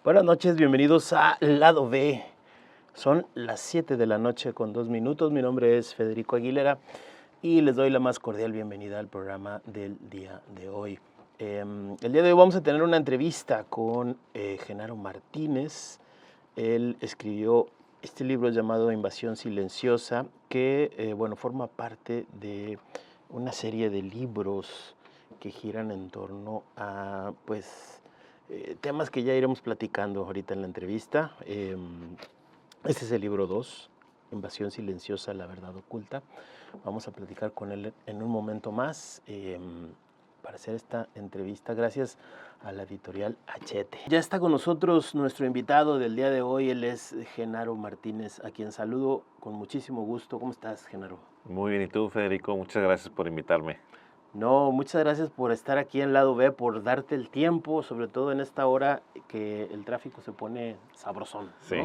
Buenas noches, bienvenidos a Lado B. Son las 7 de la noche con 2 minutos. Mi nombre es Federico Aguilera y les doy la más cordial bienvenida al programa del día de hoy. El día de hoy vamos a tener una entrevista con Genaro Martínez. Él escribió este libro llamado Invasión Silenciosa, que forma parte de una serie de libros que giran en torno a temas que ya iremos platicando ahorita en la entrevista. Este es el libro 2, Invasión Silenciosa, la verdad oculta. Vamos a platicar con él en un momento más para hacer esta entrevista. Gracias a la editorial Hachette. Ya está con nosotros nuestro invitado del día de hoy. Él es Genaro Martínez, a quien saludo con muchísimo gusto. ¿Cómo estás, Genaro? Muy bien, ¿y tú, Federico? Muchas gracias por invitarme. No, muchas gracias por estar aquí en Lado B, por darte el tiempo, sobre todo en esta hora que el tráfico se pone sabrosón, Sí,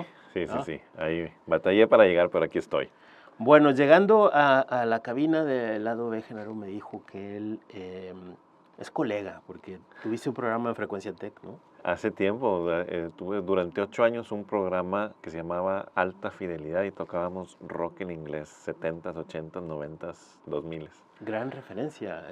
¿no? sí. Ahí batallé para llegar, pero aquí estoy. Bueno, llegando a la cabina de Lado B, Genaro me dijo que él es colega, porque tuviste un programa en Frecuencia Tech, ¿no? Hace tiempo, tuve durante 8 años un programa que se llamaba Alta Fidelidad y tocábamos rock en inglés, 70s, 80s, 90s, 2000s. Gran referencia.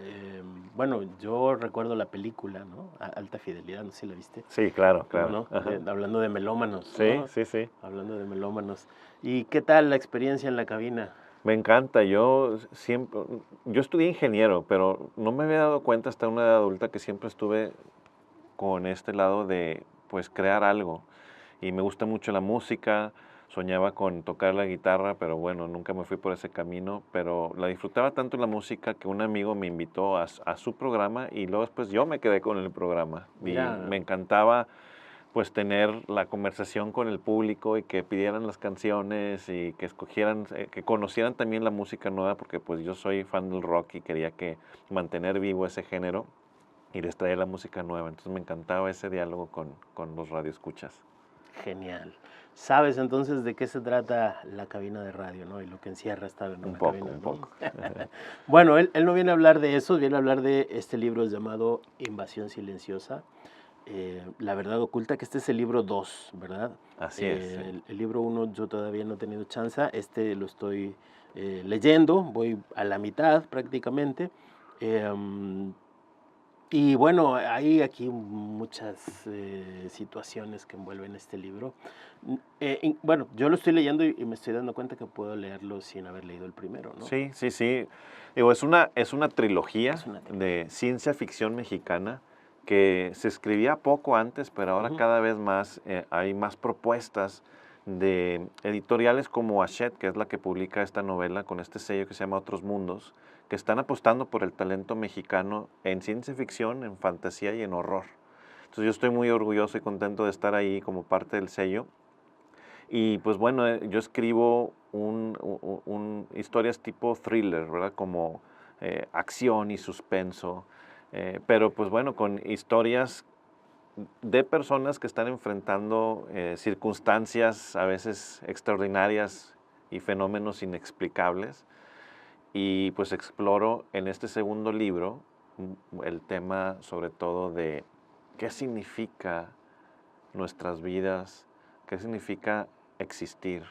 Bueno, yo recuerdo la película, ¿no? Alta Fidelidad, no sé si la viste. Sí, claro. ¿No? Ajá. Hablando de melómanos, Sí, ¿no? sí. Hablando de melómanos. ¿Y qué tal la experiencia en la cabina? Me encanta, yo estudié ingeniero, pero no me había dado cuenta hasta una edad adulta que siempre estuve con este lado de, pues, crear algo. Y me gusta mucho la música, soñaba con tocar la guitarra, pero bueno, nunca me fui por ese camino, pero la disfrutaba tanto la música que un amigo me invitó a su programa y luego después yo me quedé con el programa. Y Mira, me encantaba pues tener la conversación con el público y que pidieran las canciones y que escogieran, que conocieran también la música nueva, porque pues yo soy fan del rock y quería que mantener vivo ese género y les traía la música nueva. Entonces me encantaba ese diálogo con los radioescuchas. genial. ¿Sabes entonces de qué se trata la cabina de radio, ¿no? Y lo que encierra estar en una cabina, Un ¿no? poco. Bueno, él no viene a hablar de eso, viene a hablar de este libro llamado Invasión Silenciosa. La verdad oculta, que este es el libro 2, ¿verdad? Así es, sí. El libro 1 yo todavía no he tenido chance, este lo estoy leyendo, voy a la mitad prácticamente. Y bueno, hay aquí muchas situaciones que envuelven este libro. Bueno, yo lo estoy leyendo y me estoy dando cuenta que puedo leerlo sin haber leído el primero, ¿no? Sí. Digo, es una trilogía Es una de ciencia ficción mexicana que se escribía poco antes, pero ahora Ujú. cada vez más hay más propuestas de editoriales como Hachette, que es la que publica esta novela con este sello que se llama Otros Mundos, que están apostando por el talento mexicano en ciencia ficción, en fantasía y en horror. Entonces yo estoy muy orgulloso y contento de estar ahí como parte del sello. Y pues bueno, yo escribo historias tipo thriller, ¿verdad? Como acción y suspenso, pero pues bueno, con historias de personas que están enfrentando circunstancias a veces extraordinarias y fenómenos inexplicables. Y pues exploro en este segundo libro el tema sobre todo de qué significa nuestras vidas, qué significa existir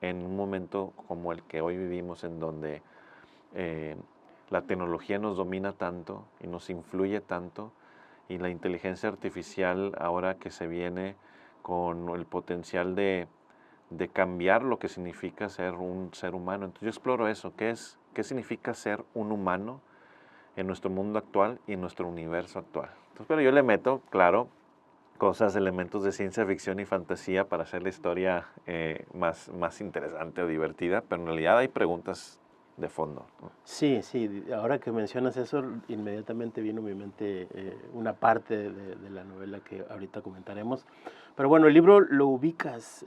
en un momento como el que hoy vivimos, en donde eh, la tecnología nos domina tanto y nos influye tanto, y la inteligencia artificial ahora que se viene con el potencial de cambiar lo que significa ser un ser humano. Entonces yo exploro eso, qué significa ser un humano en nuestro mundo actual y en nuestro universo actual. Entonces, pero yo le meto, claro, cosas, elementos de ciencia ficción y fantasía para hacer la historia más interesante o divertida, pero en realidad hay preguntas de fondo, ¿no? Sí, ahora que mencionas eso, inmediatamente vino a mi mente una parte de la novela que ahorita comentaremos. Pero bueno, el libro lo ubicas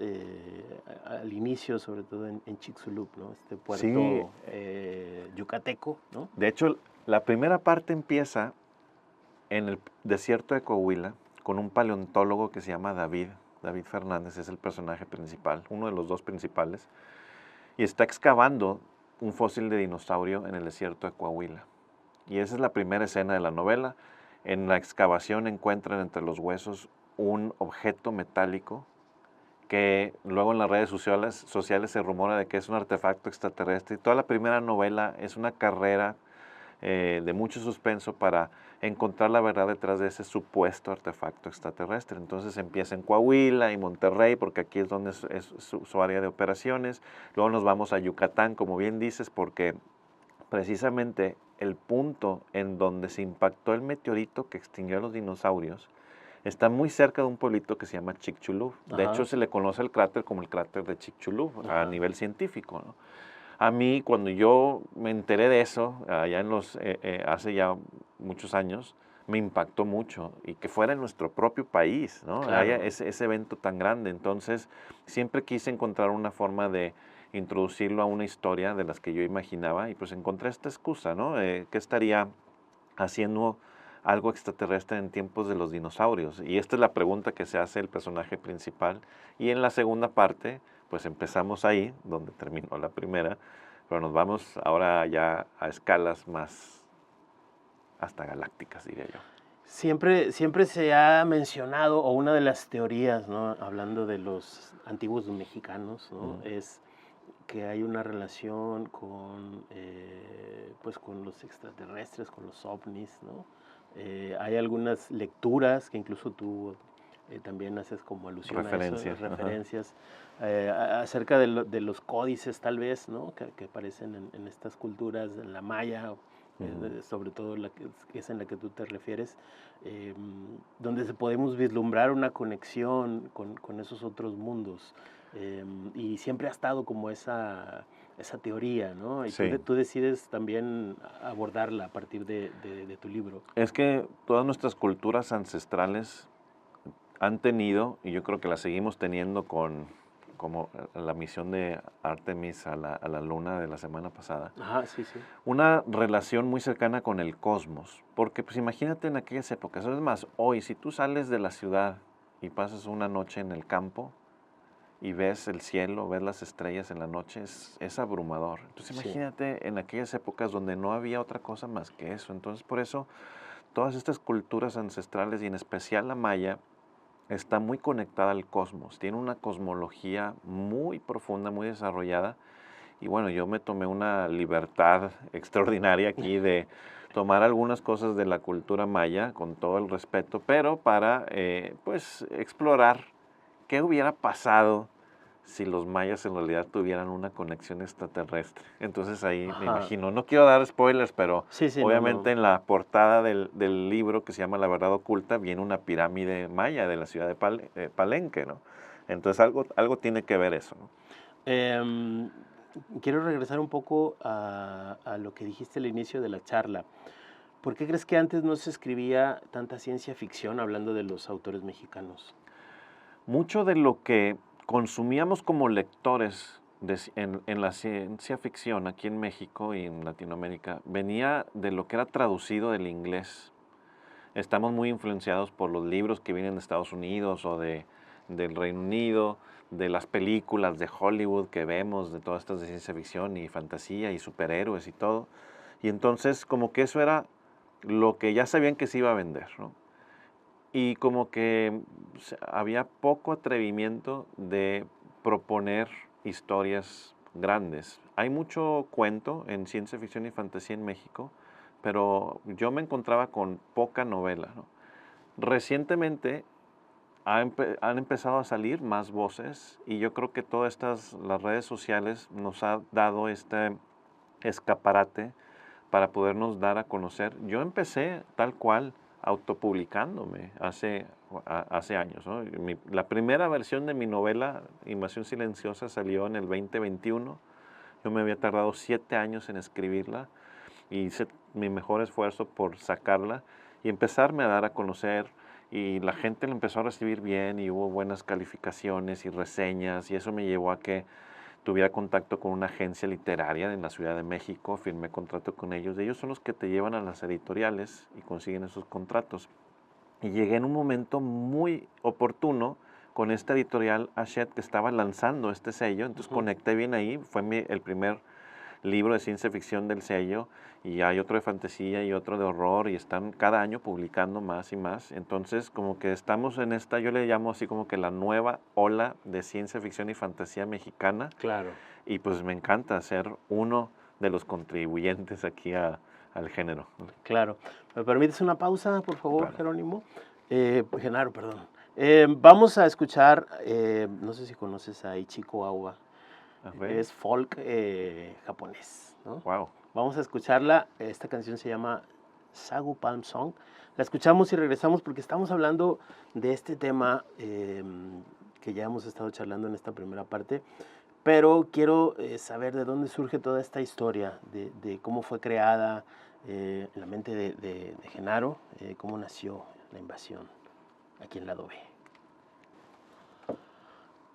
al inicio, sobre todo en Chicxulub, ¿no? Este Sí, puerto yucateco, ¿no? de hecho, la primera parte empieza en el desierto de Coahuila con un paleontólogo que se llama David. David Fernández es el personaje principal, uno de los dos principales, y está excavando un fósil de dinosaurio en el desierto de Coahuila. Y esa es la primera escena de la novela. En la excavación encuentran entre los huesos un objeto metálico que luego en las redes sociales se rumora de que es un artefacto extraterrestre. Y toda la primera novela es una carrera de mucho suspenso para encontrar la verdad detrás de ese supuesto artefacto extraterrestre. Entonces empieza en Coahuila y Monterrey, porque aquí es donde es su área de operaciones. Luego nos vamos a Yucatán, como bien dices, porque precisamente el punto en donde se impactó el meteorito que extinguió a los dinosaurios está muy cerca de un pueblito que se llama Chicxulub. De hecho, se le conoce el cráter como el cráter de Chicxulub a nivel científico, ¿no? A mí, cuando yo me enteré de eso, allá hace ya muchos años, me impactó mucho y que fuera en nuestro propio país, ¿no? Claro. Haya ese evento tan grande. Entonces, siempre quise encontrar una forma de introducirlo a una historia de las que yo imaginaba y pues encontré esta excusa, ¿no? ¿Qué estaría haciendo algo extraterrestre en tiempos de los dinosaurios? Y esta es la pregunta que se hace el personaje principal. Y en la segunda parte, pues empezamos ahí, donde terminó la primera, pero nos vamos ahora ya a escalas más hasta galácticas, diría yo. Siempre se ha mencionado, o una de las teorías, ¿no? Hablando de los antiguos mexicanos, ¿no? Es que hay una relación con, pues con los extraterrestres, con los ovnis, ¿no? Hay algunas lecturas que incluso tú también haces como alusión a eso, referencias acerca de los códices tal vez, ¿no? Que aparecen en estas culturas, en la maya, sobre todo la que es en la que tú te refieres, donde podemos vislumbrar una conexión con esos otros mundos. Y siempre ha estado como esa teoría, ¿no? Y Sí. tú decides también abordarla a partir de tu libro. Es que todas nuestras culturas ancestrales han tenido, y yo creo que la seguimos teniendo como la misión de Artemis a la luna de la semana pasada, Ajá, sí, sí. una relación muy cercana con el cosmos. Porque pues imagínate en aquellas épocas, es más, hoy si tú sales de la ciudad y pasas una noche en el campo y ves el cielo, ves las estrellas en la noche, es abrumador. Entonces imagínate en aquellas épocas donde no había otra cosa más que eso. Entonces por eso todas estas culturas ancestrales y en especial la maya, está muy conectada al cosmos, tiene una cosmología muy profunda, muy desarrollada. Y bueno, yo me tomé una libertad extraordinaria aquí de tomar algunas cosas de la cultura maya, con todo el respeto, pero para pues explorar qué hubiera pasado si los mayas en realidad tuvieran una conexión extraterrestre. Entonces ahí me imagino, no quiero dar spoilers, pero obviamente en la portada del libro que se llama La Verdad Oculta viene una pirámide maya de la ciudad de Palenque, ¿no? Entonces algo tiene que ver eso, ¿no? Quiero regresar un poco a lo que dijiste al inicio de la charla. ¿Por qué crees que antes no se escribía tanta ciencia ficción hablando de los autores mexicanos? Mucho de lo que consumíamos como lectores en la ciencia ficción aquí en México y en Latinoamérica venía de lo que era traducido del inglés. Estamos muy influenciados por los libros que vienen de Estados Unidos o del Reino Unido, de las películas de Hollywood que vemos, de todas estas de ciencia ficción y fantasía y superhéroes y todo. Y entonces como que eso era lo que ya sabían que se iba a vender, ¿no? Y como que había poco atrevimiento de proponer historias grandes. Hay mucho cuento en ciencia ficción y fantasía en México, pero yo me encontraba con poca novela, ¿no? Recientemente han empezado a salir más voces y yo creo que todas las redes sociales nos ha dado este escaparate para podernos dar a conocer. Yo empecé tal cual autopublicándome hace años, ¿no? La primera versión de mi novela, Invasión Silenciosa, salió en el 2021. Yo me había tardado 7 años en escribirla y hice mi mejor esfuerzo por sacarla y empezarme a dar a conocer, y la gente la empezó a recibir bien y hubo buenas calificaciones y reseñas, y eso me llevó a que tuviera contacto con una agencia literaria en la Ciudad de México, firmé contrato con ellos. Ellos son los que te llevan a las editoriales y consiguen esos contratos. Y llegué en un momento muy oportuno con esta editorial Hachette que estaba lanzando este sello, entonces conecté bien ahí, fue el primer libro de ciencia ficción del sello, y hay otro de fantasía y otro de horror, y están cada año publicando más y más. Entonces, como que estamos en esta, yo le llamo así como que la nueva ola de ciencia ficción y fantasía mexicana, Claro. y pues me encanta ser uno de los contribuyentes aquí al género. Claro. ¿Me permites una pausa, por favor, Claro. Jerónimo? Genaro, perdón. Vamos a escuchar, no sé si conoces a Ichiko Awa. A ver. Es folk japonés, ¿no? Wow. Vamos a escucharla. Esta canción se llama Sagu Palm Song. La escuchamos y regresamos porque estamos hablando de este tema que ya hemos estado charlando en esta primera parte. Pero quiero saber de dónde surge toda esta historia, de cómo fue creada en la mente de Genaro, cómo nació la invasión aquí en Lado B.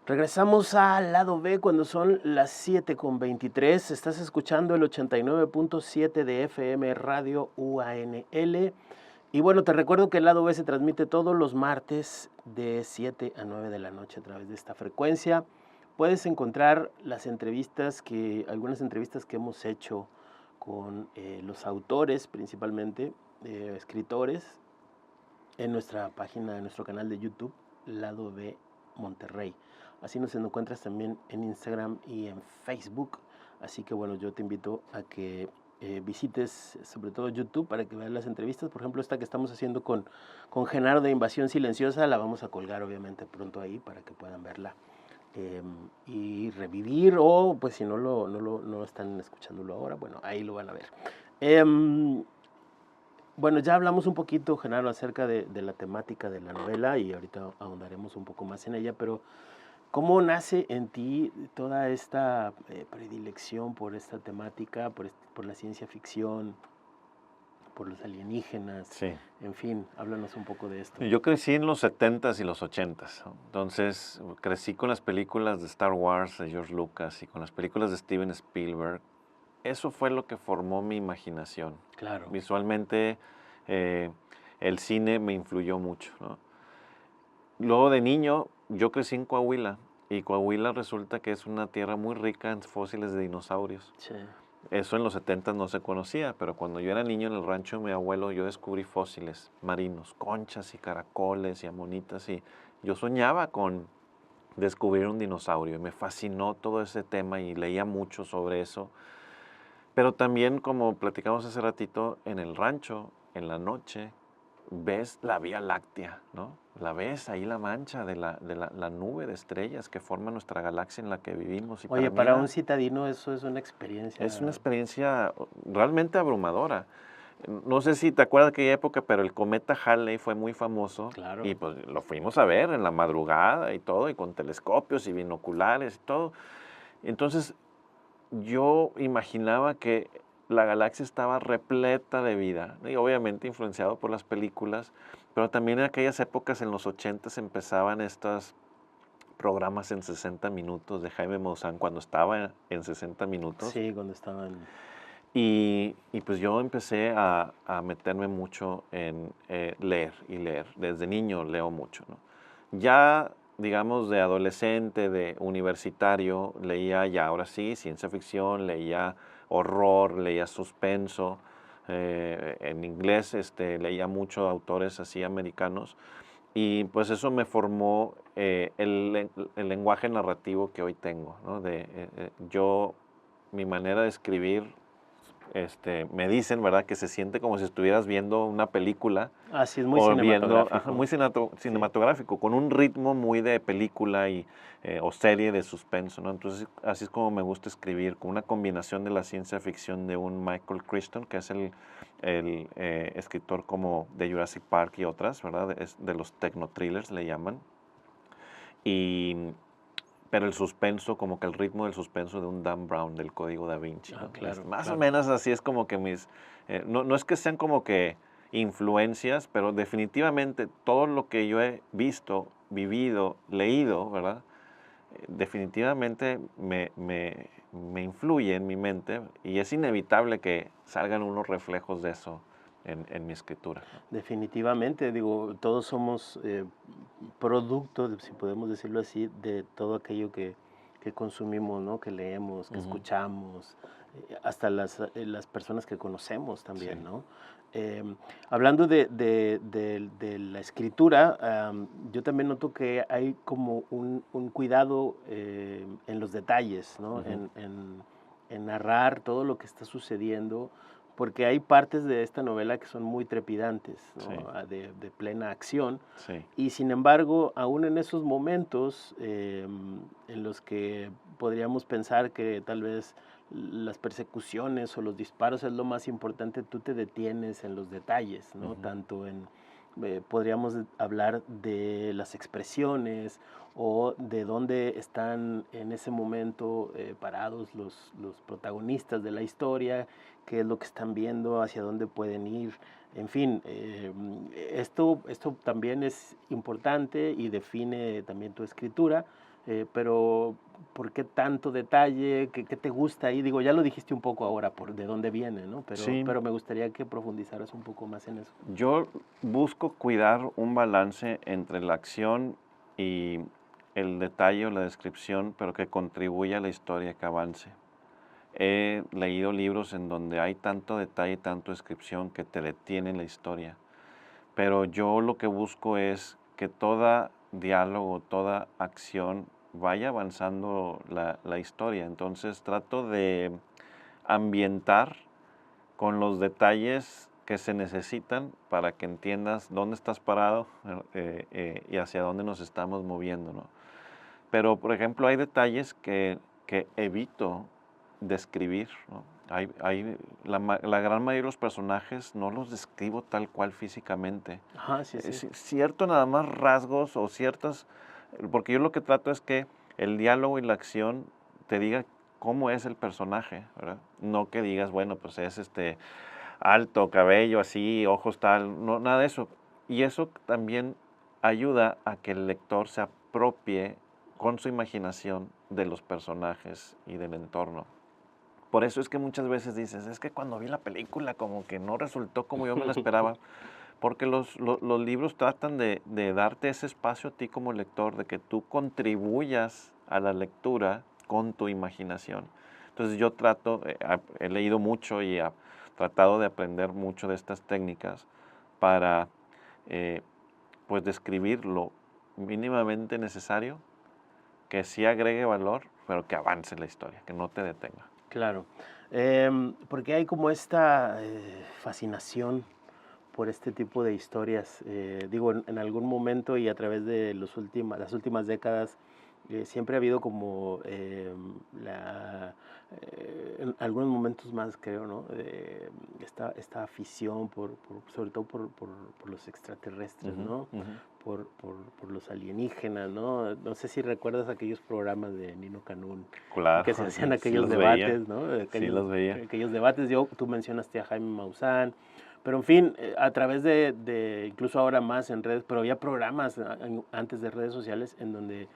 Regresamos al Lado B cuando son las 7:23. Estás escuchando el 89.7 de FM Radio UANL. Y bueno, te recuerdo que el Lado B se transmite todos los martes de 7 a 9 de la noche a través de esta frecuencia. Puedes encontrar algunas entrevistas que hemos hecho con los autores, principalmente escritores, en nuestra página, en nuestro canal de YouTube, Lado B Monterrey. Así nos encuentras también en Instagram y en Facebook. Así que bueno, yo te invito a que visites sobre todo YouTube para que veas las entrevistas. Por ejemplo, esta que estamos haciendo con Genaro de Invasión Silenciosa, la vamos a colgar obviamente pronto ahí para que puedan verla y revivir, o pues si no están escuchándolo ahora, bueno, ahí lo van a ver. Bueno, ya hablamos un poquito, Genaro, acerca de la temática de la novela y ahorita ahondaremos un poco más en ella, pero ¿cómo nace en ti toda esta predilección por esta temática, por la ciencia ficción, por los alienígenas? Sí. En fin, háblanos un poco de esto. Yo crecí en los 70s y los 80s, ¿no? Entonces crecí con las películas de Star Wars de George Lucas y con las películas de Steven Spielberg. Eso fue lo que formó mi imaginación. Claro. Visualmente, el cine me influyó mucho, ¿no? Luego de niño, yo crecí en Coahuila, y Coahuila resulta que es una tierra muy rica en fósiles de dinosaurios. Sí. Eso en los 70 no se conocía, pero cuando yo era niño en el rancho de mi abuelo, yo descubrí fósiles marinos, conchas y caracoles y amonitas, y yo soñaba con descubrir un dinosaurio. Me fascinó todo ese tema y leía mucho sobre eso. Pero también, como platicamos hace ratito, en el rancho, en la noche, ves la Vía Láctea, ¿no? La ves ahí, la mancha de la nube de estrellas que forma nuestra galaxia en la que vivimos. Y Oye, mí para era- un citadino eso es una experiencia. es una experiencia realmente abrumadora. No sé si te acuerdas de aquella época, pero el cometa Halley fue muy famoso. Claro. Y pues lo fuimos a ver en la madrugada y todo, y con telescopios y binoculares y todo. Entonces, yo imaginaba que la galaxia estaba repleta de vida, ¿no? Y obviamente influenciado por las películas, pero también en aquellas épocas, en los 80s, empezaban estos programas en 60 minutos de Jaime Maussan, cuando estaba en 60 minutos. Sí, cuando estaban... Y pues yo empecé a meterme mucho en leer y leer. Desde niño leo mucho, ¿no? Ya, digamos, de adolescente, de universitario, leía ya ahora sí ciencia ficción, leía horror, leía suspenso. En inglés leía mucho autores así americanos. Y pues eso me formó el lenguaje narrativo que hoy tengo, ¿no? Mi manera de escribir, me dicen, ¿verdad?, que se siente como si estuvieras viendo una película. Así es muy O cinematográfico. ajá, muy cinematográfico, con un ritmo muy de película o serie de suspenso, ¿no? Entonces, así es como me gusta escribir, con una combinación de la ciencia ficción de un Michael Crichton, que es el escritor como de Jurassic Park y otras, ¿verdad? Es de los techno-thrillers, le llaman. Pero el suspenso, como que el ritmo del suspenso de un Dan Brown, del Código Da Vinci, ¿no? Claro, Más claro. o menos así es como que no es que sean como que influencias, pero definitivamente todo lo que yo he visto, vivido, leído, ¿verdad? Definitivamente me influye en mi mente, y es inevitable que salgan unos reflejos de eso en mi escritura, ¿no? Definitivamente, digo, todos somos producto, si podemos decirlo así, de todo aquello que que consumimos, ¿no? Que leemos, que escuchamos, hasta las personas que conocemos también, Sí. ¿no? Hablando de la escritura, yo también noto que hay como un cuidado en los detalles, ¿no? Ujú. En narrar todo lo que está sucediendo, porque hay partes de esta novela que son muy trepidantes, Sí, ¿no? De plena acción, sí, y sin embargo, aún en esos momentos en los que podríamos pensar que tal vez las persecuciones o los disparos es lo más importante, tú te detienes en los detalles, ¿no? ujú, Tanto en, podríamos hablar de las expresiones o de dónde están en ese momento parados los protagonistas de la historia, qué es lo que están viendo, hacia dónde pueden ir. En fin, esto también es importante y define también tu escritura, pero ¿por qué tanto detalle? ¿Qué te gusta ahí? Digo, ya lo dijiste un poco ahora por de dónde viene, ¿no? sí. Pero me gustaría que profundizaras un poco más en eso. Yo busco cuidar un balance entre la acción y el detalle o la descripción, pero que contribuya a la historia, que avance. He leído libros en donde hay tanto detalle y tanto descripción que te detienen la historia, pero yo lo que busco es que toda diálogo, toda acción vaya avanzando la historia. Entonces trato de ambientar con los detalles que se necesitan para que entiendas dónde estás parado y hacia dónde nos estamos moviendo, ¿no? Pero, por ejemplo, hay detalles que evito describir, ¿no? La gran mayoría de los personajes no los describo tal cual físicamente. Ajá, sí, sí. Cierto nada más rasgos o ciertas, porque yo lo que trato es que el diálogo y la acción te diga cómo es el personaje, ¿verdad? No que digas, bueno, pues es alto, cabello así, ojos tal, no, nada de eso. Y eso también ayuda a que el lector se apropie con su imaginación de los personajes y del entorno. Por eso es que muchas veces dices, es que cuando vi la película como que no resultó como yo me la esperaba, porque los libros tratan de darte ese espacio a ti como lector, de que tú contribuyas a la lectura con tu imaginación. Entonces yo trato, he leído mucho y he tratado de aprender mucho de estas técnicas para eh, pues describir lo mínimamente necesario, que sí agregue valor, pero que avance la historia, que no te detenga. Claro. Porque hay como esta fascinación por este tipo de historias. Digo, en algún momento y a través de las últimas décadas, siempre ha habido como en algunos momentos más, creo, ¿no? Esta afición sobre todo por los extraterrestres, Ujú, ¿no? ujú. Por los alienígenas, ¿no? No sé si recuerdas aquellos programas de Nino Canún Claro, que se hacían sí aquellos los veía, debates, ¿no? sí los veía. Aquellos debates, tú mencionaste a Jaime Maussan, pero en fin, a través incluso ahora más en redes, pero había programas antes de redes sociales en donde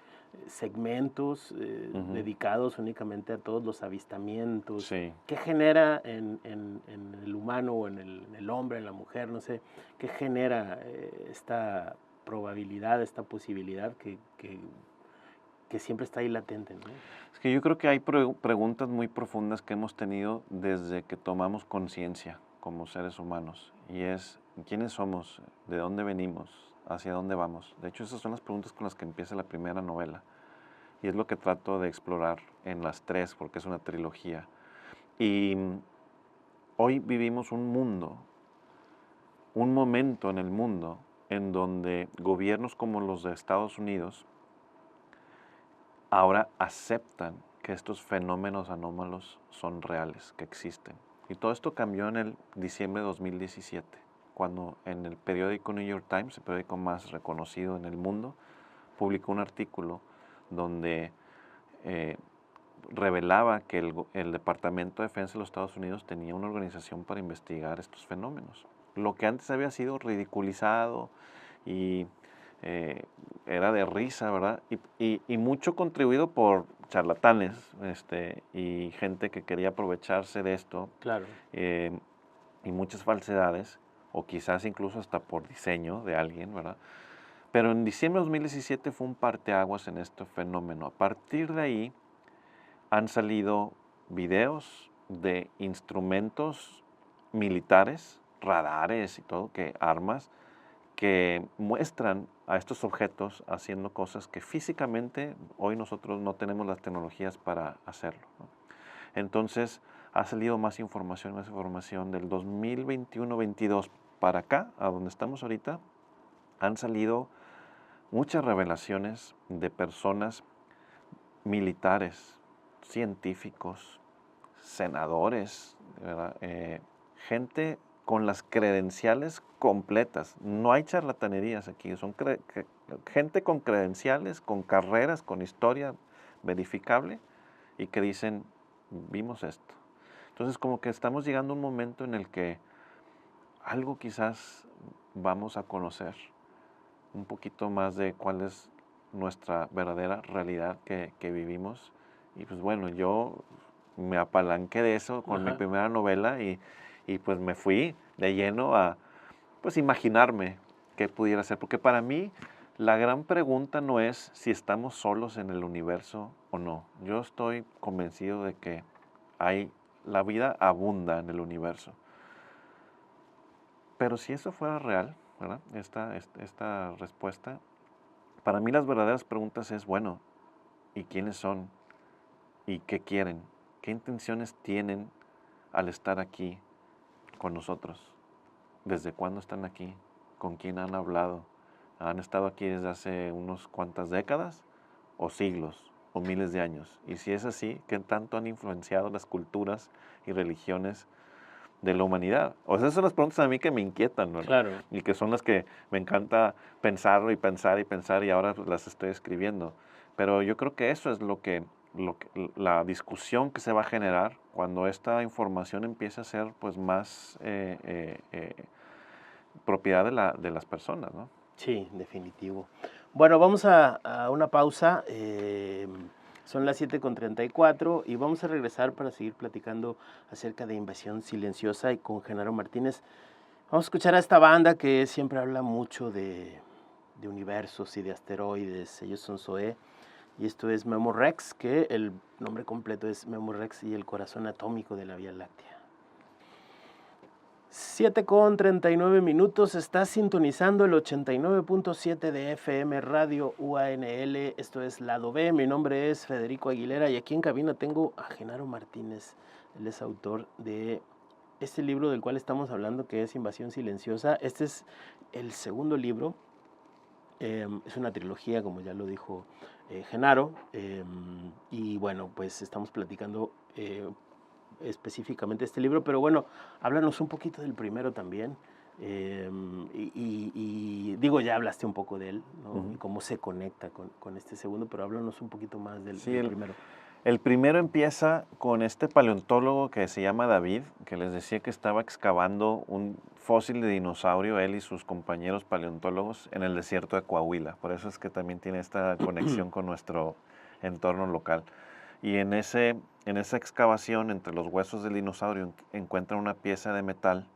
segmentos Ujú, dedicados únicamente a todos los avistamientos. sí. ¿Qué genera en el humano o en el hombre, en la mujer, no sé, qué genera esta probabilidad, esta posibilidad que siempre está ahí latente, ¿no? Es que yo creo que hay preguntas muy profundas que hemos tenido desde que tomamos conciencia como seres humanos, y es, ¿quiénes somos? ¿De dónde venimos? ¿Hacia dónde vamos? De hecho, esas son las preguntas con las que empieza la primera novela, y es lo que trato de explorar en las tres, porque es una trilogía. Y hoy vivimos un mundo, un momento en el mundo, en donde gobiernos como los de Estados Unidos ahora aceptan que estos fenómenos anómalos son reales, que existen. Y todo esto cambió en el diciembre de 2017, cuando en el periódico New York Times, el periódico más reconocido en el mundo, publicó un artículo donde eh, revelaba que el Departamento de Defensa de los Estados Unidos tenía una organización para investigar estos fenómenos. Lo que antes había sido ridiculizado y eh, era de risa, ¿verdad? Y mucho contribuido por charlatanes y gente que quería aprovecharse de esto Claro. eh, y muchas falsedades, o quizás incluso hasta por diseño de alguien, ¿verdad? Pero en diciembre de 2017 fue un parteaguas en este fenómeno. A partir de ahí han salido videos de instrumentos militares, radares y todo, armas, que muestran a estos objetos haciendo cosas que físicamente hoy nosotros no tenemos las tecnologías para hacerlo, ¿no? Entonces, ha salido más información del 2021-22 para acá, a donde estamos ahorita, han salido muchas revelaciones de personas militares, científicos, senadores, ¿verdad? Gente con las credenciales completas. No hay charlatanerías aquí, son gente con credenciales, con carreras, con historia verificable y que dicen, vimos esto. Entonces como que estamos llegando a un momento en el que algo quizás vamos a conocer un poquito más de cuál es nuestra verdadera realidad que vivimos. Y pues bueno, yo me apalanqué de eso con mi primera novela y pues me fui de lleno a pues imaginarme qué pudiera ser. Porque para mí la gran pregunta no es si estamos solos en el universo o no. Yo estoy convencido de que la vida abunda en el universo. Pero si eso fuera real, ¿verdad? Esta respuesta, para mí las verdaderas preguntas es, bueno, ¿y quiénes son? ¿Y qué quieren? ¿Qué intenciones tienen al estar aquí con nosotros? ¿Desde cuándo están aquí? ¿Con quién han hablado? ¿Han estado aquí desde hace unos cuantas décadas? ¿O siglos? ¿O miles de años? Y si es así, ¿qué tanto han influenciado las culturas y religiones de la humanidad? O sea, esas son las preguntas a mí que me inquietan, ¿no? Claro. Y que son las que me encanta pensar y pensar y pensar y ahora pues, las estoy escribiendo. Pero yo creo que eso es la discusión que se va a generar cuando esta información empiece a ser pues más propiedad de las personas, ¿no? Sí, definitivo. Bueno, vamos a una pausa. Son las 7:34 y vamos a regresar para seguir platicando acerca de Invasión Silenciosa y con Genaro Martínez. Vamos a escuchar a esta banda que siempre habla mucho de universos y de asteroides. Ellos son Zoé y esto es Memorex, que el nombre completo es Memorex y el corazón atómico de la Vía Láctea. 7:39, estás sintonizando el 89.7 de FM Radio UANL, esto es Lado B, mi nombre es Federico Aguilera y aquí en cabina tengo a Genaro Martínez, él es autor de este libro del cual estamos hablando que es Invasión Silenciosa. Este es el segundo libro, es una trilogía como ya lo dijo Genaro, y bueno, pues estamos platicando específicamente este libro, pero bueno, háblanos un poquito del primero también. Y digo, ya hablaste un poco de él, ¿no? Y cómo se conecta con este segundo, pero háblanos un poquito más del primero. El primero empieza con este paleontólogo que se llama David, que les decía que estaba excavando un fósil de dinosaurio, él y sus compañeros paleontólogos, en el desierto de Coahuila. Por eso es que también tiene esta conexión con nuestro entorno local. Y en esa excavación entre los huesos del dinosaurio encuentran una pieza de metal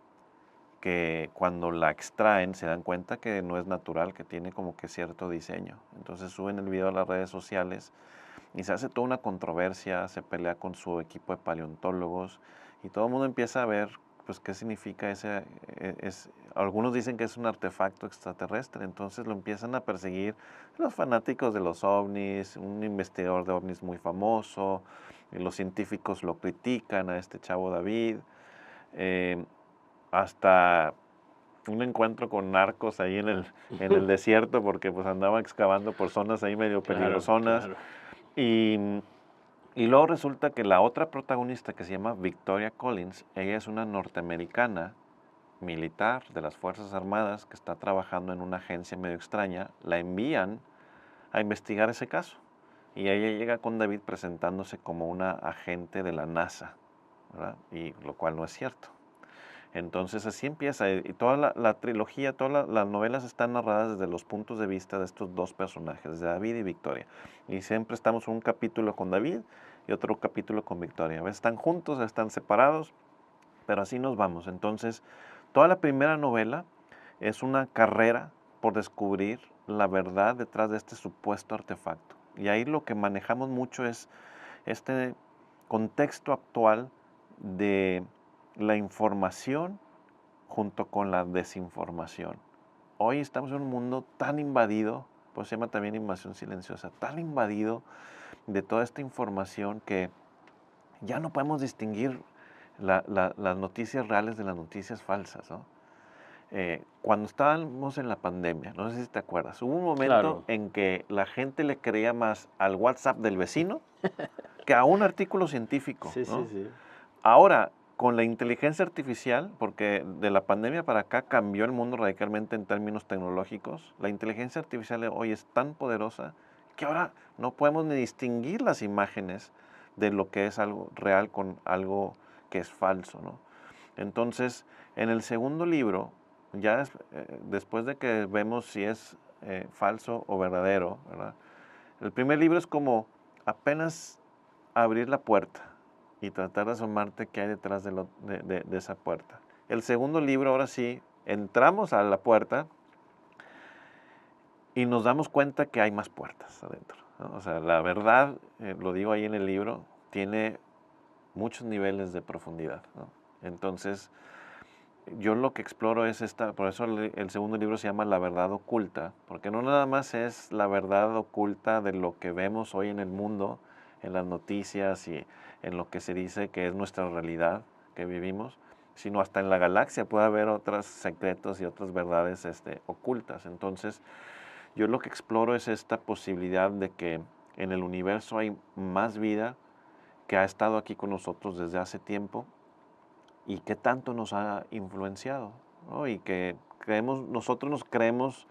que cuando la extraen se dan cuenta que no es natural, que tiene como que cierto diseño. Entonces suben el video a las redes sociales y se hace toda una controversia, se pelea con su equipo de paleontólogos y todo el mundo empieza a ver pues qué significa algunos dicen que es un artefacto extraterrestre, entonces lo empiezan a perseguir los fanáticos de los ovnis, un investigador de ovnis muy famoso, y los científicos lo critican a este chavo David, hasta un encuentro con narcos ahí en el desierto porque pues andaba excavando por zonas ahí medio peligrosonas. Claro. Y luego resulta que la otra protagonista que se llama Victoria Collins, ella es una norteamericana militar de las Fuerzas Armadas que está trabajando en una agencia medio extraña, la envían a investigar ese caso. Y ella llega con David presentándose como una agente de la NASA, ¿verdad? Y lo cual no es cierto. Entonces así empieza, y toda la trilogía, todas las novelas están narradas desde los puntos de vista de estos dos personajes, de David y Victoria. Y siempre estamos un capítulo con David y otro capítulo con Victoria. A veces están juntos, a veces están separados, pero así nos vamos. Entonces, toda la primera novela es una carrera por descubrir la verdad detrás de este supuesto artefacto. Y ahí lo que manejamos mucho es este contexto actual de la información junto con la desinformación. Hoy estamos en un mundo tan invadido, pues se llama también invasión silenciosa, tan invadido de toda esta información que ya no podemos distinguir las noticias reales de las noticias falsas, ¿no? Cuando estábamos en la pandemia, no sé si te acuerdas, hubo un momento Claro. en que la gente le creía más al WhatsApp del vecino que a un artículo científico, Sí, sí, ¿no? sí. Ahora, con la inteligencia artificial, porque de la pandemia para acá cambió el mundo radicalmente en términos tecnológicos, la inteligencia artificial hoy es tan poderosa que ahora no podemos ni distinguir las imágenes de lo que es algo real con algo que es falso, ¿no? Entonces, en el segundo libro, ya después de que vemos si es falso o verdadero, ¿verdad? El primer libro es como apenas abrir la puerta y tratar de asomarte qué hay detrás de esa puerta. El segundo libro, ahora sí, entramos a la puerta y nos damos cuenta que hay más puertas adentro, ¿no? O sea, la verdad, lo digo ahí en el libro, tiene muchos niveles de profundidad, ¿no? Entonces, yo lo que exploro es por eso el segundo libro se llama La verdad oculta, porque no nada más es la verdad oculta de lo que vemos hoy en el mundo, en las noticias y en lo que se dice que es nuestra realidad que vivimos, sino hasta en la galaxia puede haber otros secretos y otras verdades ocultas. Entonces, yo lo que exploro es esta posibilidad de que en el universo hay más vida que ha estado aquí con nosotros desde hace tiempo y qué tanto nos ha influenciado, ¿no? Y que nosotros nos creemos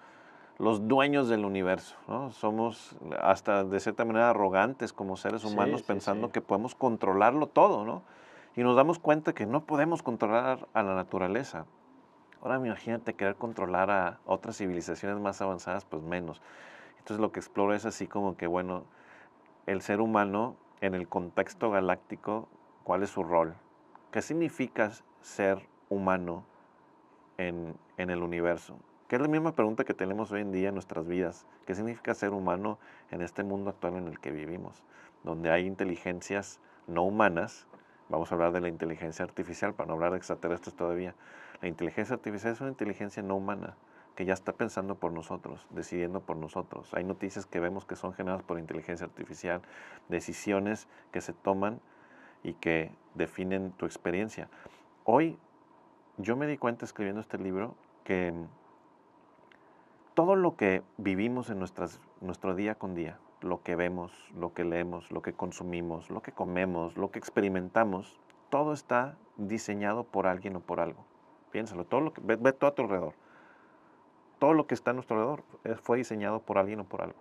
los dueños del universo, ¿no? Somos hasta de cierta manera arrogantes como seres Sí, humanos sí, pensando sí. que podemos controlarlo todo, ¿no? Y nos damos cuenta que no podemos controlar a la naturaleza. Ahora imagínate querer controlar a otras civilizaciones más avanzadas, pues menos. Entonces lo que exploro es así como que, bueno, el ser humano en el contexto galáctico, ¿cuál es su rol? ¿Qué significa ser humano en el universo? Que es la misma pregunta que tenemos hoy en día en nuestras vidas. ¿Qué significa ser humano en este mundo actual en el que vivimos? Donde hay inteligencias no humanas. Vamos a hablar de la inteligencia artificial para no hablar de extraterrestres todavía. La inteligencia artificial es una inteligencia no humana que ya está pensando por nosotros, decidiendo por nosotros. Hay noticias que vemos que son generadas por inteligencia artificial, decisiones que se toman y que definen tu experiencia. Hoy yo me di cuenta escribiendo este libro que todo lo que vivimos en nuestro día con día, lo que vemos, lo que leemos, lo que consumimos, lo que comemos, lo que experimentamos, todo está diseñado por alguien o por algo. Piénsalo, ve todo a tu alrededor. Todo lo que está a nuestro alrededor fue diseñado por alguien o por algo.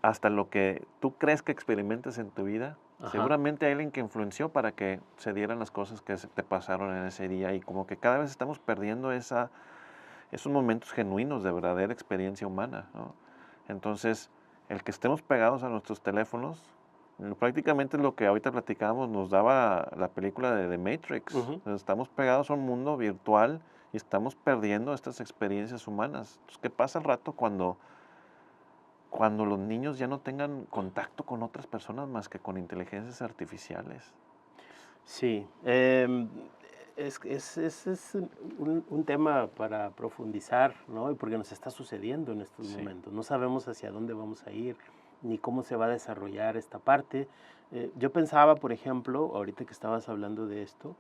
Hasta lo que tú crees que experimentas en tu vida, Ajá. seguramente hay alguien que influenció para que se dieran las cosas que te pasaron en ese día y como que cada vez estamos perdiendo esos momentos genuinos de verdadera experiencia humana, ¿no? Entonces, el que estemos pegados a nuestros teléfonos, prácticamente lo que ahorita platicábamos nos daba la película de The Matrix. Ujú. Estamos pegados a un mundo virtual y estamos perdiendo estas experiencias humanas. Entonces, ¿qué pasa al rato cuando los niños ya no tengan contacto con otras personas más que con inteligencias artificiales? Sí, es un tema para profundizar, ¿no? Y porque nos está sucediendo en estos Sí. momentos. No sabemos hacia dónde vamos a ir, ni cómo se va a desarrollar esta parte. Yo pensaba, por ejemplo, ahorita que estabas hablando de esto,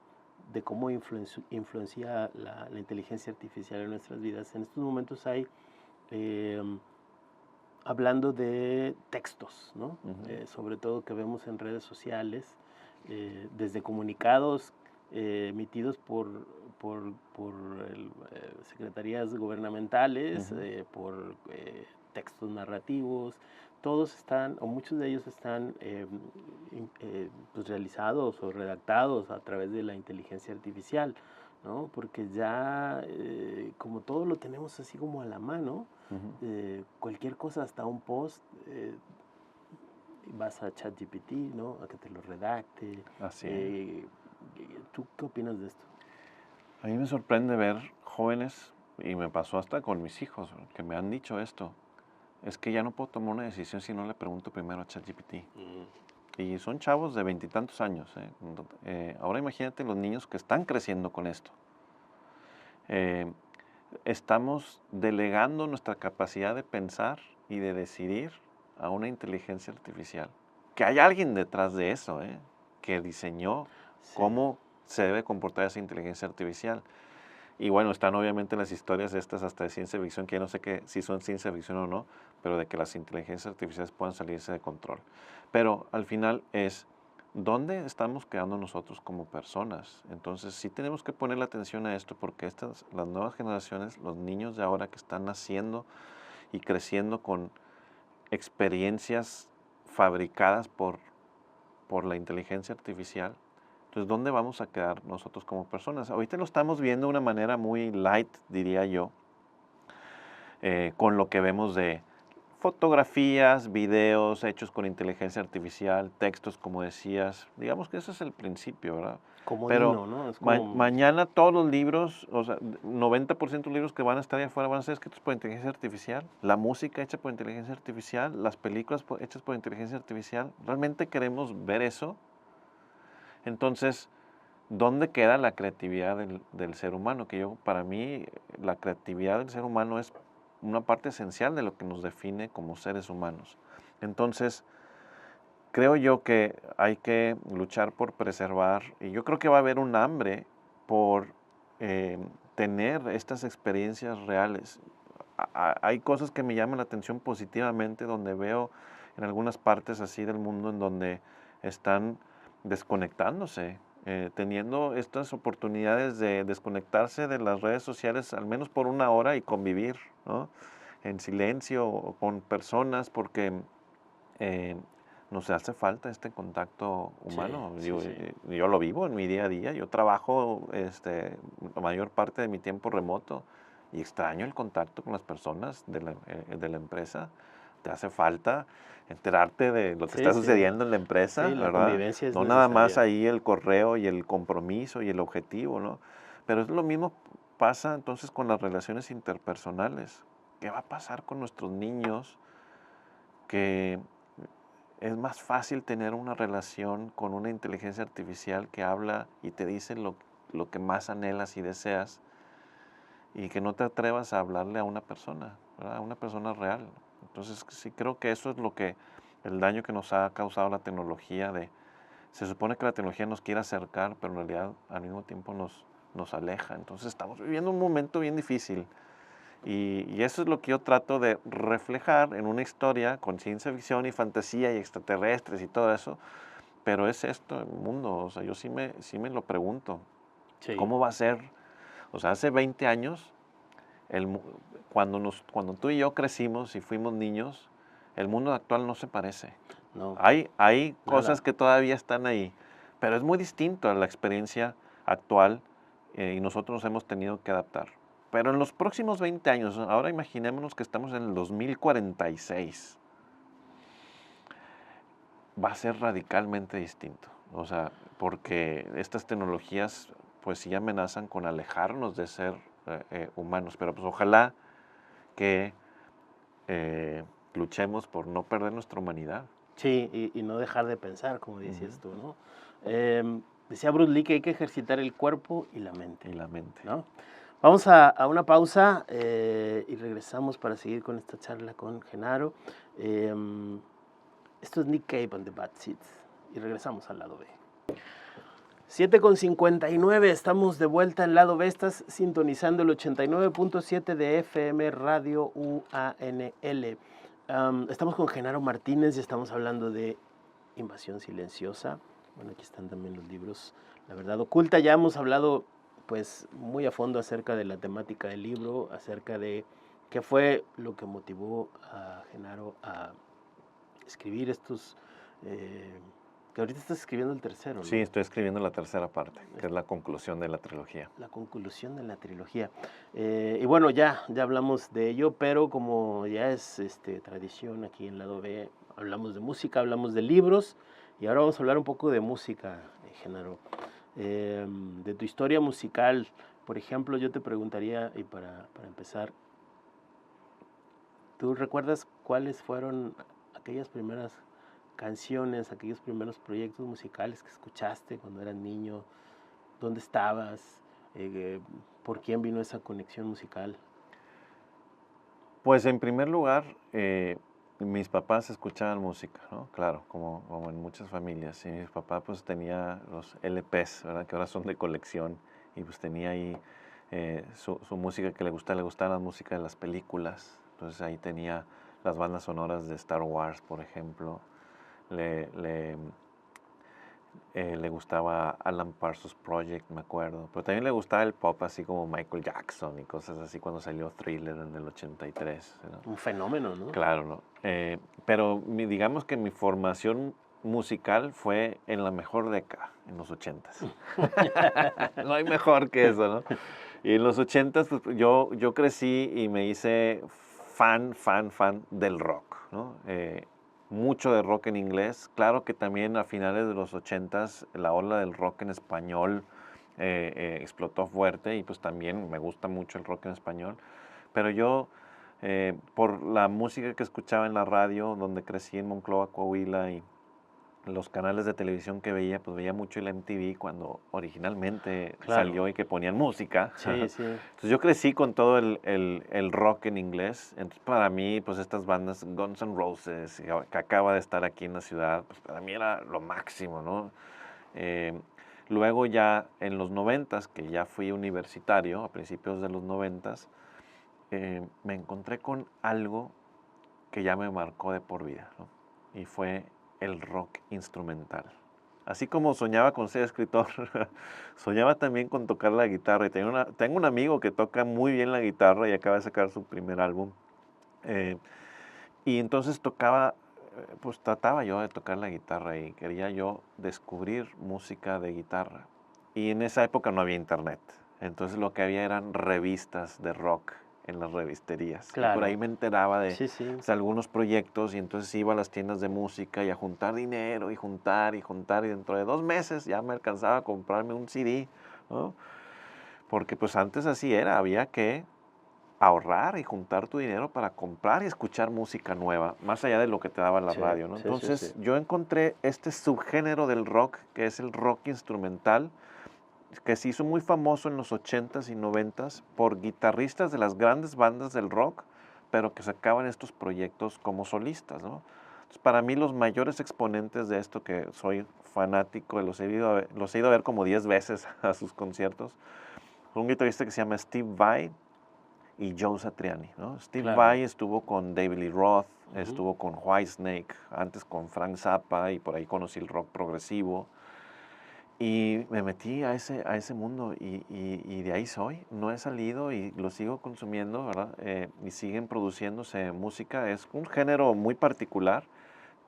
de cómo influencia la inteligencia artificial en nuestras vidas. En estos momentos hay, em, hablando de textos, ¿no? Ujú. Sobre todo que vemos en redes sociales, desde comunicados emitidos por secretarías gubernamentales, Ujú. por textos narrativos, todos están, o muchos de ellos están pues realizados o redactados a través de la inteligencia artificial, ¿no? Porque ya, como todo lo tenemos así como a la mano, Ujú. cualquier cosa, hasta un post, vas a ChatGPT, ¿no? A que te lo redacte. Así es. Eh, ¿Tú qué opinas de esto? A mí me sorprende ver jóvenes, y me pasó hasta con mis hijos, que me han dicho esto. Es que ya no puedo tomar una decisión si no le pregunto primero a ChatGPT. Y son chavos de 20 y tantos años. Ahora imagínate los niños que están creciendo con esto. Eh, Estamos delegando nuestra capacidad de pensar y de decidir a una inteligencia artificial. Que hay alguien detrás de eso, que diseñó Sí. cómo se debe comportar esa inteligencia artificial. Y bueno, están obviamente las historias estas hasta de ciencia ficción, que ya no sé si son ciencia ficción o no, pero de que las inteligencias artificiales puedan salirse de control. Pero al final es, ¿dónde estamos quedando nosotros como personas? Entonces sí tenemos que poner la atención a esto, porque las nuevas generaciones, los niños de ahora que están naciendo y creciendo con experiencias fabricadas por la inteligencia artificial, entonces, ¿dónde vamos a quedar nosotros como personas? Ahorita lo estamos viendo de una manera muy light, diría yo, con lo que vemos de fotografías, videos hechos con inteligencia artificial, textos, como decías. Digamos que ese es el principio, ¿verdad? Pero Comodino, ¿no? Es como... mañana todos los libros, o sea, 90% de los libros que van a estar ahí afuera van a ser escritos por inteligencia artificial. La música hecha por inteligencia artificial, las películas hechas por inteligencia artificial. ¿Realmente queremos ver eso? Entonces, ¿dónde queda la creatividad del ser humano? Para mí, la creatividad del ser humano es una parte esencial de lo que nos define como seres humanos. Entonces, creo yo que hay que luchar por preservar, y yo creo que va a haber un hambre por tener estas experiencias reales. Hay cosas que me llaman la atención positivamente, donde veo en algunas partes así del mundo en donde están desconectándose, teniendo estas oportunidades de desconectarse de las redes sociales al menos por una hora y convivir, ¿no? En silencio o con personas, porque eh, nos hace falta este contacto Sí, humano. sí, sí. Yo lo vivo en mi día a día. Yo trabajo la mayor parte de mi tiempo remoto y extraño el contacto con las personas de la empresa. Te hace falta enterarte de lo que Sí, está sí. sucediendo en la empresa, Sí, la ¿verdad? convivencia es No nada más necesaria. ahí el correo y el compromiso y el objetivo, ¿no? Pero es lo mismo pasa entonces con las relaciones interpersonales. ¿Qué va a pasar con nuestros niños que es más fácil tener una relación con una inteligencia artificial que habla y te dice lo que más anhelas y deseas, y que no te atrevas a hablarle a una persona, ¿verdad? A una persona real? Entonces sí creo que eso es el daño que nos ha causado la tecnología. Se supone que la tecnología nos quiere acercar, pero en realidad al mismo tiempo nos aleja. Entonces estamos viviendo un momento bien difícil. Y eso es lo que yo trato de reflejar en una historia con ciencia ficción y fantasía y extraterrestres y todo eso. Pero es esto el mundo. O sea, yo sí me lo pregunto. Sí. ¿Cómo va a ser? O sea, hace 20 años, cuando tú y yo crecimos y fuimos niños, el mundo actual no se parece. No, Hay cosas nada. que todavía están ahí, pero es muy distinto a la experiencia actual, y nosotros nos hemos tenido que adaptar. Pero en los próximos 20 años, ahora imaginémonos que estamos en el 2046, va a ser radicalmente distinto. O sea, porque estas tecnologías pues sí amenazan con alejarnos de ser humanos, pero pues ojalá que luchemos por no perder nuestra humanidad. Sí, y no dejar de pensar, como Ujú. decías tú, ¿no? Decía Bruce Lee que hay que ejercitar el cuerpo y la mente, Y la mente. ¿no? Vamos a una pausa y regresamos para seguir con esta charla con Genaro. Esto es Nick Cave and the Bad Seeds y regresamos al lado B. 7:59, estamos de vuelta al lado B, estás sintonizando el 89.7 de FM Radio UANL. Estamos con Genaro Martínez y estamos hablando de Invasión Silenciosa. Bueno, aquí están también los libros, La Verdad Oculta. Ya hemos hablado pues muy a fondo acerca de la temática del libro, acerca de qué fue lo que motivó a Genaro a escribir estos... que ahorita estás escribiendo el tercero, Sí, ¿no? estoy escribiendo la tercera parte, que es la conclusión de la trilogía. La conclusión de la trilogía. Y bueno, ya hablamos de ello, pero como ya es tradición aquí en Lado B, hablamos de música, hablamos de libros, y ahora vamos a hablar un poco de música, Genaro. De tu historia musical, por ejemplo, yo te preguntaría, y para empezar, ¿tú recuerdas cuáles fueron aquellas primeras canciones, aquellos primeros proyectos musicales que escuchaste cuando eras niño? ¿Dónde estabas? ¿Por quién vino esa conexión musical? Pues en primer lugar, mis papás escuchaban música, ¿no? Claro, como en muchas familias. Y mi papá pues tenía los LPs, ¿verdad? Que ahora son de colección. Y pues tenía ahí su música que le gustaba la música de las películas. Entonces ahí tenía las bandas sonoras de Star Wars, por ejemplo. Le, le, Le gustaba Alan Parsons Project, me acuerdo. Pero también le gustaba el pop, así como Michael Jackson y cosas así cuando salió Thriller en el 83, ¿no? Un fenómeno, ¿no? Claro, ¿no? Pero digamos que mi formación musical fue en la mejor década, en los 80s. No hay mejor que eso, ¿no? Y en los 80s pues, yo crecí y me hice fan del rock, ¿no? Mucho de rock en inglés. Claro que también a finales de los 80s la ola del rock en español explotó fuerte y pues también me gusta mucho el rock en español. Pero yo, por la música que escuchaba en la radio, donde crecí en Monclova, Coahuila, y los canales de televisión que veía, pues veía mucho el MTV cuando originalmente Claro. salió y que ponían música. Sí, sí. Entonces yo crecí con todo el rock en inglés. Entonces para mí, pues estas bandas, Guns N' Roses, que acaba de estar aquí en la ciudad, pues para mí era lo máximo, ¿no? Luego ya en los 90s, que ya fui universitario, a principios de los 90s, me encontré con algo que ya me marcó de por vida, ¿no? Y fue el rock instrumental. Así como soñaba con ser escritor, soñaba también con tocar la guitarra. Y tengo un amigo que toca muy bien la guitarra y acaba de sacar su primer álbum. Y entonces pues trataba yo de tocar la guitarra y quería yo descubrir música de guitarra. Y en esa época no había internet. Entonces lo que había eran revistas de rock en las revisterías. Claro. Y por ahí me enteraba de Sí. algunos proyectos y entonces iba a las tiendas de música y a juntar dinero y juntar. Y dentro de 2 meses ya me alcanzaba a comprarme un CD, ¿no? Porque pues antes así era, había que ahorrar y juntar tu dinero para comprar y escuchar música nueva, más allá de lo que te daba la radio, ¿no? Entonces yo encontré este subgénero del rock, que es el rock instrumental, que se hizo muy famoso en los 80s y 90s por guitarristas de las grandes bandas del rock, pero que sacaban estos proyectos como solistas, ¿no? Entonces, para mí los mayores exponentes de esto, que soy fanático, los he ido a ver como 10 veces a sus conciertos, un guitarrista que se llama Steve Vai y Joe Satriani, ¿no? Steve Vai estuvo con David Lee Roth, estuvo con Whitesnake, antes con Frank Zappa, y por ahí conocí el rock progresivo. Y me metí a ese mundo y de ahí soy. No he salido y lo sigo consumiendo, ¿verdad? Y siguen produciéndose música. Es un género muy particular,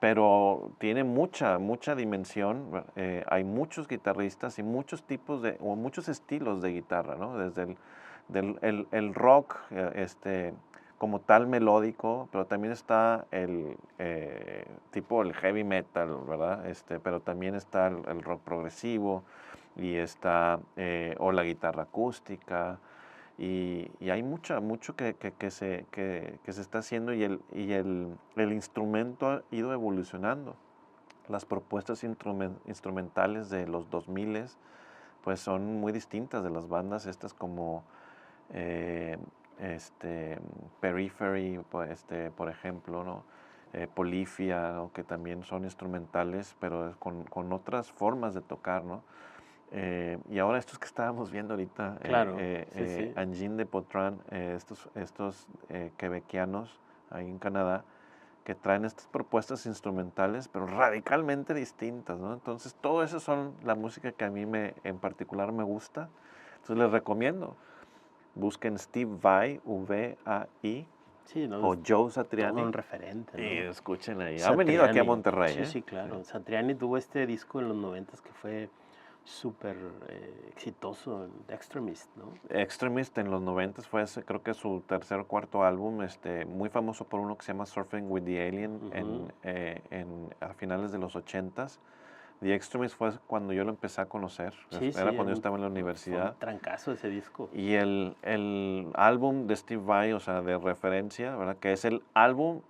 pero tiene mucha dimensión. Hay muchos guitarristas y muchos tipos o muchos estilos de guitarra, ¿no? Desde el rock, como tal melódico, pero también está el tipo el heavy metal, ¿verdad? Pero también está el rock progresivo y está o la guitarra acústica y hay mucho que se está haciendo y el instrumento ha ido evolucionando. Las propuestas instrumentales de los 2000 pues son muy distintas de las bandas estas como eh, Periphery, por ejemplo, ¿no? Polyphia, ¿no? Que también son instrumentales, pero con otras formas de tocar, ¿no? Y ahora estos que estábamos viendo ahorita, Claro, sí. Engine de Potran, estos quebequianos ahí en Canadá, que traen estas propuestas instrumentales, pero radicalmente distintas, ¿no? Entonces, todo eso son la música que a mí en particular me gusta. Entonces, les recomiendo. Busquen Steve Vai, V-A-I, Sí, ¿no? o Joe Satriani. Todo un referente, Y ¿no? escuchen ahí. Han Satriani. venido aquí a Monterrey, Sí, claro. Sí. Satriani tuvo este disco en los 90s que fue súper exitoso, The Extremist, ¿no? Extremist en los 90s fue creo que su tercer o cuarto álbum, muy famoso por uno que se llama Surfing with the Alien a finales de los 80s. The Extremist fue cuando yo lo empecé a conocer, era cuando yo estaba en la universidad. Fue un trancazo ese disco. Y el álbum de Steve Vai, o sea, de referencia, ¿verdad? Que es el álbum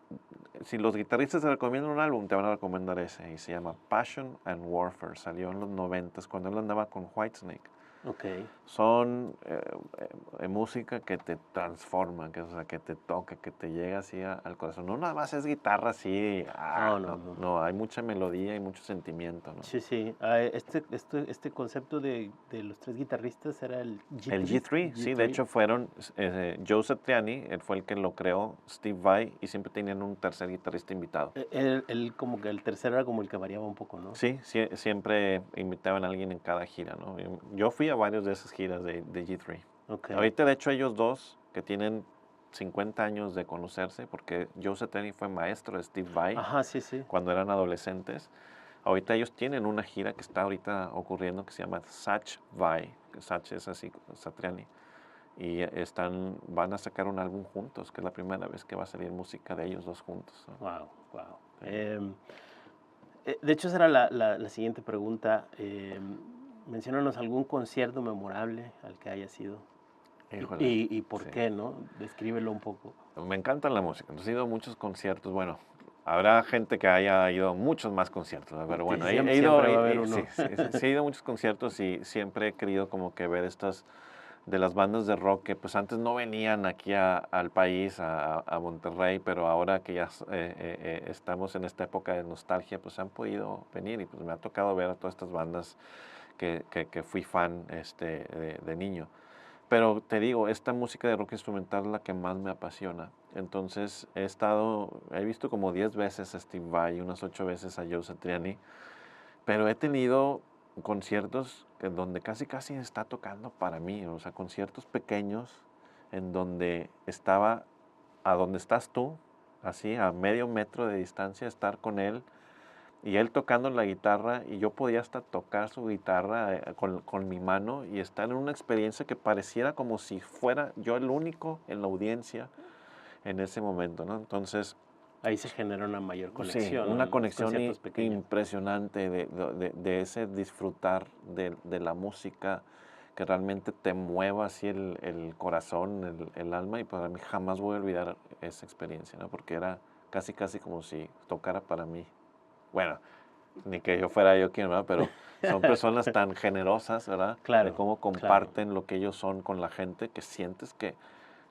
si los guitarristas te recomiendan un álbum, te van a recomendar ese, y se llama Passion and Warfare, salió en los 90s, cuando él andaba con Whitesnake. Ok. Son música que te transforma, que, o sea, que te toca, que te llega así al corazón. No nada más es guitarra así, no, hay mucha melodía y mucho sentimiento, ¿no? Sí, sí. Este concepto de los tres guitarristas era el G3. El G3, sí, de hecho fueron Joe Satriani, él fue el que lo creó, Steve Vai, y siempre tenían un tercer guitarrista invitado. Él como que el tercero era como el que variaba un poco, ¿no? Sí, siempre invitaban a alguien en cada gira, ¿no? Yo fui a varias de esas giras de G3. Okay. Ahorita, de hecho, ellos dos, que tienen 50 años de conocerse, porque Joe Satriani fue maestro de Steve Vai. Ajá, sí, sí. Cuando eran adolescentes. Ahorita ellos tienen una gira que está ahorita ocurriendo que se llama Satch Vai, que Satch es así, Satriani. Y van a sacar un álbum juntos, que es la primera vez que va a salir música de ellos dos juntos, ¿no? Wow, wow. De hecho, esa era la siguiente pregunta. Menciónanos algún concierto memorable al que haya sido. Híjole, ¿Y por sí. qué, no? Descríbelo un poco. Me encanta la música. He ido a muchos conciertos. Bueno, habrá gente que haya ido a muchos más conciertos, ¿no? Pero bueno, he ido a muchos conciertos y siempre he querido como que ver estas de las bandas de rock que pues antes no venían aquí al país, a Monterrey, pero ahora que ya estamos en esta época de nostalgia, pues han podido venir y pues me ha tocado ver a todas estas bandas que fui fan de niño. Pero te digo, esta música de rock instrumental es la que más me apasiona. Entonces he visto como 10 veces a Steve Vai, unas 8 veces a Joe Satriani, pero he tenido conciertos donde casi está tocando para mí, o sea, conciertos pequeños en donde estaba a donde estás tú, así a medio metro de distancia, estar con él y él tocando la guitarra y yo podía hasta tocar su guitarra con mi mano y estar en una experiencia que pareciera como si fuera yo el único en la audiencia en ese momento, ¿no? Entonces, ahí se genera una mayor conexión. Sí, una conexión impresionante de ese disfrutar de la música que realmente te mueva así el corazón, el alma, y para mí jamás voy a olvidar esa experiencia, ¿no? Porque era casi como si tocara para mí. Bueno, ni que yo fuera yo quien, ¿verdad? Pero son personas tan generosas, ¿verdad? Claro, de cómo comparten lo que ellos son con la gente, que sientes que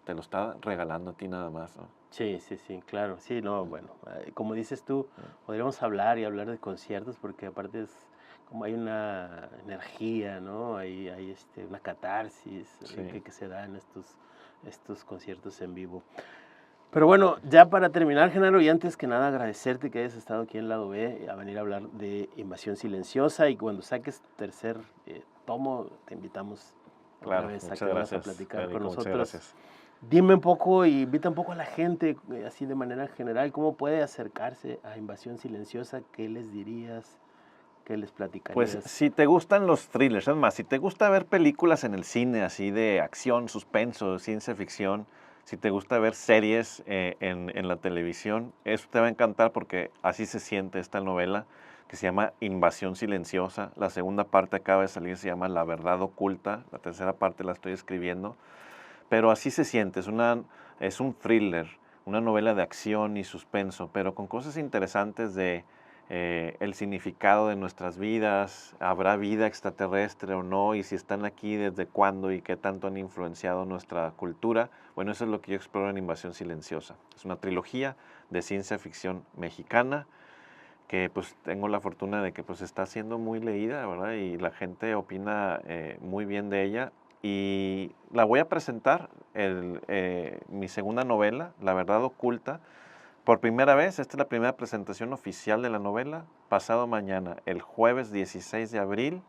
te lo está regalando a ti nada más, ¿no? Sí, claro. Sí, no, bueno, como dices tú, podríamos hablar de conciertos porque aparte es como hay una energía, ¿no? Hay una catarsis que se da en estos conciertos en vivo. Pero bueno, ya para terminar, Genaro, y antes que nada agradecerte que hayas estado aquí en Lado B a venir a hablar de Invasión Silenciosa, y cuando saques tercer tomo, te invitamos otra vez a que vengas a platicar con nosotros. Dime un poco y invita un poco a la gente, así de manera general, cómo puede acercarse a Invasión Silenciosa, qué les dirías, qué les platicarías. Pues si te gustan los thrillers, es más, si te gusta ver películas en el cine así de acción, suspenso, ciencia ficción, si te gusta ver series en la televisión, eso te va a encantar porque así se siente esta novela que se llama Invasión Silenciosa. La segunda parte acaba de salir, se llama La Verdad Oculta. La tercera parte la estoy escribiendo. Pero así se siente, es un thriller, una novela de acción y suspenso, pero con cosas interesantes de el significado de nuestras vidas, habrá vida extraterrestre o no, y si están aquí, desde cuándo y qué tanto han influenciado nuestra cultura. Bueno, eso es lo que yo exploro en Invasión Silenciosa. Es una trilogía de ciencia ficción mexicana que pues tengo la fortuna de que pues está siendo muy leída, ¿verdad? Y la gente opina muy bien de ella. Y la voy a presentar, mi segunda novela, La Verdad Oculta, por primera vez. Esta es la primera presentación oficial de la novela, pasado mañana, el jueves 16 de abril,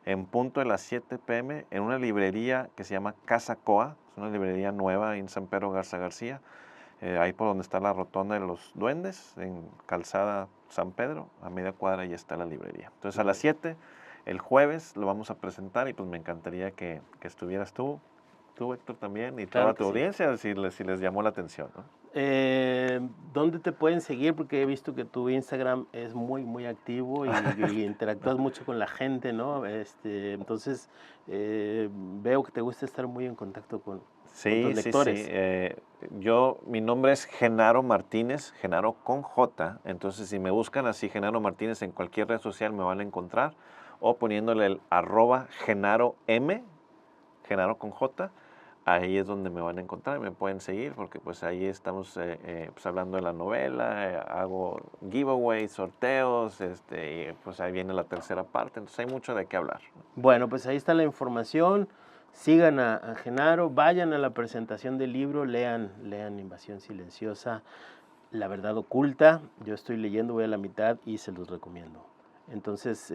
en punto de las 7 p.m., en una librería que se llama Casa Coa. Es una librería nueva en San Pedro Garza García, ahí por donde está la Rotonda de los Duendes, en Calzada San Pedro, a media cuadra ya está la librería. Entonces a las 7, el jueves, lo vamos a presentar y pues me encantaría que estuvieras tú, Héctor, también, y Claro toda tu audiencia, si les llamó la atención, ¿no? ¿Dónde te pueden seguir? Porque he visto que tu Instagram es muy, muy activo y interactúas mucho con la gente, ¿no? Entonces, veo que te gusta estar muy en contacto con Sí, tus sí, lectores. sí. Mi nombre es Genaro Martínez, Genaro con J. Entonces, si me buscan así, Genaro Martínez, en cualquier red social me van a encontrar. O poniéndole el @Genaro M, Genaro con J. Ahí es donde me van a encontrar y me pueden seguir porque pues ahí estamos pues, hablando de la novela, hago giveaways, sorteos, y pues ahí viene la tercera parte, entonces hay mucho de qué hablar. Bueno, pues ahí está la información. Sigan a Genaro, vayan a la presentación del libro, lean Invasión Silenciosa, La Verdad Oculta. Yo estoy leyendo, voy a la mitad y se los recomiendo. Entonces,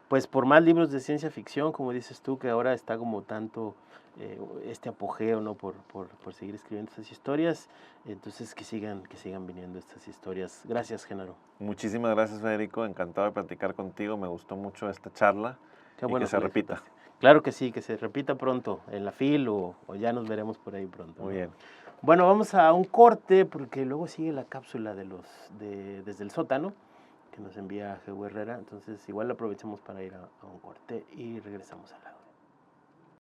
pues por más libros de ciencia ficción, como dices tú, que ahora está como tanto este apogeo, ¿no? Por seguir escribiendo estas historias. Entonces, que sigan viniendo estas historias. Gracias, Genaro. Muchísimas gracias, Federico, encantado de platicar contigo, me gustó mucho esta charla Qué y que bueno se que la repita. disfrutaste. Claro que sí, que se repita pronto en la FIL o ya nos veremos por ahí pronto, Muy ¿no? bien. Bueno, vamos a un corte porque luego sigue la cápsula desde el sótano que nos envía Geo Herrera. Entonces igual aprovechamos para ir a un corte y regresamos a la